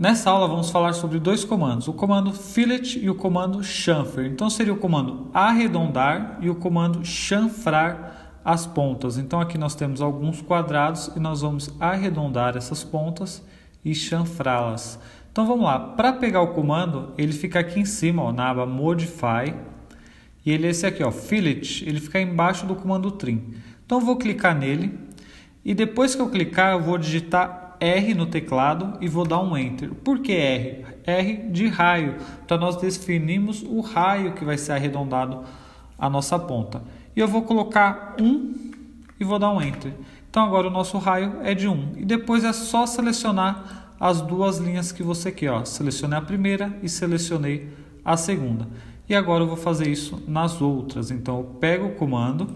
Nessa aula vamos falar sobre dois comandos, o comando fillet e o comando chamfer. Então seria o comando arredondar e o comando chanfrar as pontas. Então aqui nós temos alguns quadrados e nós vamos arredondar essas pontas e chanfrá-las. Então vamos lá, para pegar o comando, ele fica aqui em cima, ó, na aba Modify, e ele é esse aqui, ó, fillet, ele fica embaixo do comando trim. Então eu vou clicar nele e depois que eu clicar eu vou digitar R no teclado e vou dar um Enter. Por que R? R de raio, para nós definirmos o raio que vai ser arredondado a nossa ponta. E eu vou colocar 1 e vou dar um Enter. Então agora o nosso raio é de 1. E depois é só selecionar as duas linhas que você quer. Ó. Selecionei a primeira e selecionei a segunda. E agora eu vou fazer isso nas outras. Então eu pego o comando.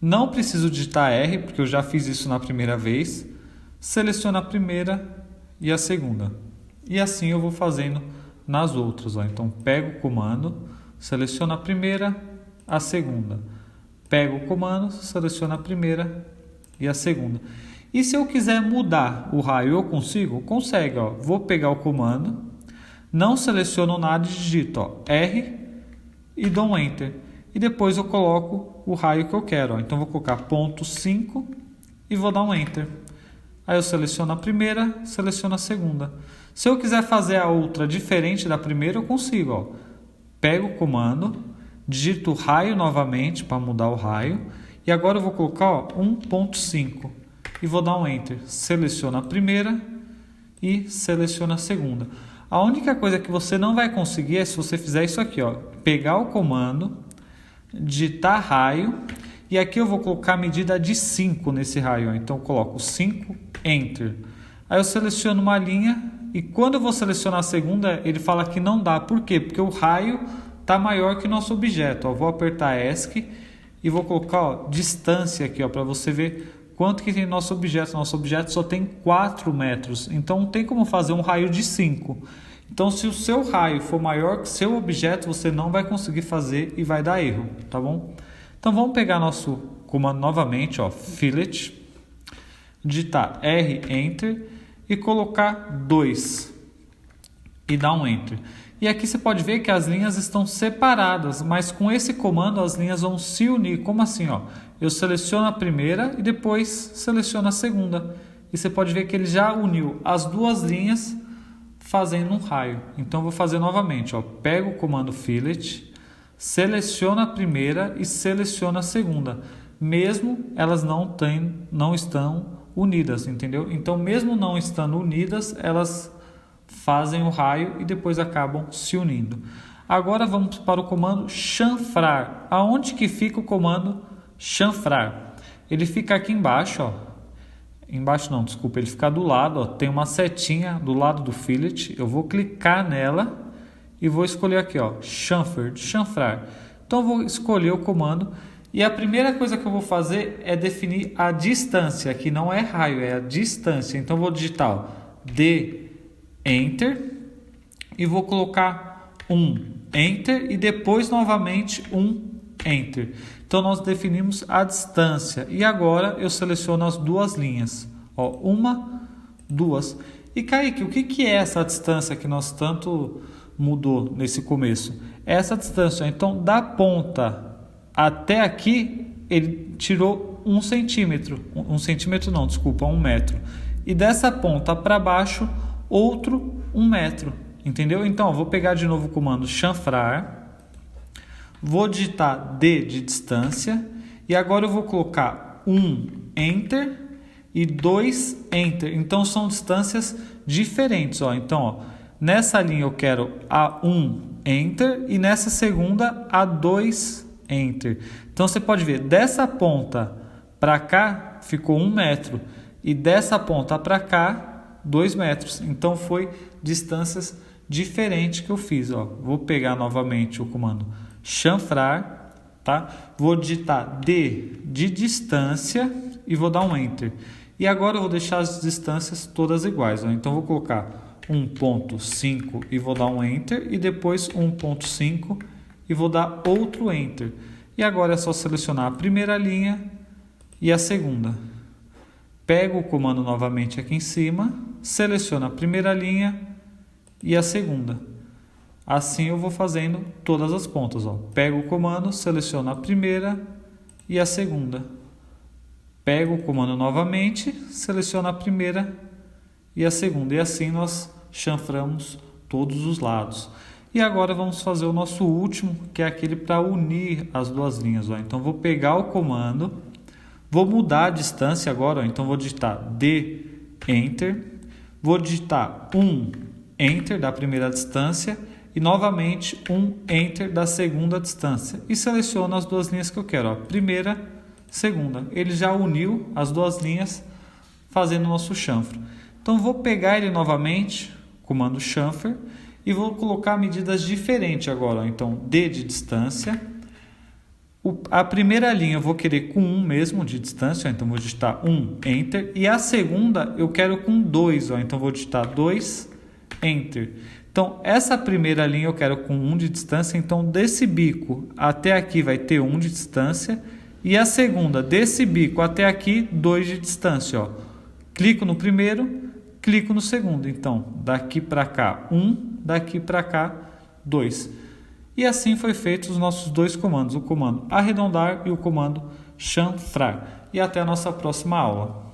Não preciso digitar R, porque eu já fiz isso na primeira vez. Seleciono a primeira e a segunda. E assim eu vou fazendo nas outras. Ó. Então pego o comando, seleciono a primeira, a segunda. Pego o comando, seleciono a primeira e a segunda. E se eu quiser mudar o raio, eu consigo? Consegue. Ó. Vou pegar o comando, não seleciono nada e digito ó, R e dou um Enter. E depois eu coloco o raio que eu quero. Ó. Então vou colocar ponto 5 e vou dar um Enter. Aí eu seleciono a primeira, seleciono a segunda. Se eu quiser fazer a outra diferente da primeira, eu consigo. Ó. Pego o comando, digito raio novamente para mudar o raio. E agora eu vou colocar ó, 1.5 e vou dar um Enter. Seleciono a primeira e seleciono a segunda. A única coisa que você não vai conseguir é se você fizer isso aqui. Ó, pegar o comando, digitar raio. E aqui eu vou colocar a medida de 5 nesse raio. Ó. Então eu coloco 5, Enter. Aí eu seleciono uma linha e quando eu vou selecionar a segunda, ele fala que não dá. Por quê? Porque o raio está maior que o nosso objeto. Ó. Vou apertar ESC e vou colocar ó, distância aqui para você ver quanto que tem nosso objeto. Nosso objeto só tem 4 metros. Então não tem como fazer um raio de 5. Então se o seu raio for maior que o seu objeto, você não vai conseguir fazer e vai dar erro. Tá bom? Então vamos pegar nosso comando novamente, ó, fillet, digitar R, Enter e colocar 2 e dar um Enter. E aqui você pode ver que as linhas estão separadas, mas com esse comando as linhas vão se unir. Como assim? Ó? Eu seleciono a primeira e depois seleciono a segunda. E você pode ver que ele já uniu as duas linhas fazendo um raio. Então eu vou fazer novamente. Ó. Pego o comando fillet, seleciono a primeira e seleciono a segunda, mesmo elas não estão unidas, entendeu? Então, mesmo não estando unidas, elas fazem o raio e depois acabam se unindo. Agora vamos para o comando chanfrar. Aonde que fica o comando chanfrar? Ele fica aqui embaixo, ó. Embaixo não, desculpa, ele fica do lado, ó. Tem uma setinha do lado do fillet. Eu vou clicar nela e vou escolher aqui, ó, chamfer, chanfrar. Então eu vou escolher o comando e a primeira coisa que eu vou fazer é definir a distância, que não é raio, é a distância. Então eu vou digitar ó, D, Enter e vou colocar 1, Enter e depois novamente 1, Enter. Então nós definimos a distância e agora eu seleciono as duas linhas, ó, 1, 2. E Kaique, o que é essa distância que nós tanto mudou nesse começo? Essa distância, então da ponta até aqui ele tirou 1 centímetro, 1 centímetro não, desculpa, 1 metro, e dessa ponta para baixo outro 1 metro, entendeu? Então eu vou pegar de novo o comando chanfrar, vou digitar D de distância e agora eu vou colocar 1 Enter e 2 Enter, então são distâncias diferentes, ó. Então ó, nessa linha eu quero A1 Enter e nessa segunda A2 Enter. Então você pode ver, dessa ponta para cá ficou 1 metro e dessa ponta para cá 2 metros. Então foi distâncias diferentes que eu fiz. Ó. Vou pegar novamente o comando chanfrar, tá? Vou digitar D de distância e vou dar um Enter. E agora eu vou deixar as distâncias todas iguais. Ó. Então vou colocar 1.5 e vou dar um Enter e depois 1.5 e vou dar outro Enter. E agora é só selecionar a primeira linha e a segunda. pego o comando novamente aqui em cima, seleciono a primeira linha e a segunda. Assim eu vou fazendo todas as pontas. Ó. Pego o comando, seleciono a primeira e a segunda. Pego o comando novamente, seleciono a primeira e a segunda. E assim nós chanframos todos os lados. E agora vamos fazer o nosso último, que é aquele para unir as duas linhas. Ó. Então vou pegar o comando, vou mudar a distância agora. Ó. Então vou digitar D, Enter. Vou digitar 1, Enter da primeira distância. E novamente um Enter da segunda distância. E seleciono as duas linhas que eu quero. Ó. Primeira, segunda. Ele já uniu as duas linhas fazendo o nosso chanfro. Então vou pegar ele novamente, comando chanfer, e vou colocar medidas diferentes agora. Ó. Então D de distância. A primeira linha eu vou querer com 1 mesmo de distância. Ó. Então vou digitar 1, Enter. E a segunda eu quero com 2. Ó. Então vou digitar 2, Enter. Então, essa primeira linha eu quero com 1 de distância. Então, desse bico até aqui vai ter 1 de distância. E a segunda, desse bico até aqui, 2 de distância. Ó. Clico no primeiro, clico no segundo. Então, daqui para cá, 1. Daqui para cá, 2. E assim foi feito os nossos dois comandos. O comando arredondar e o comando chanfrar. E até a nossa próxima aula.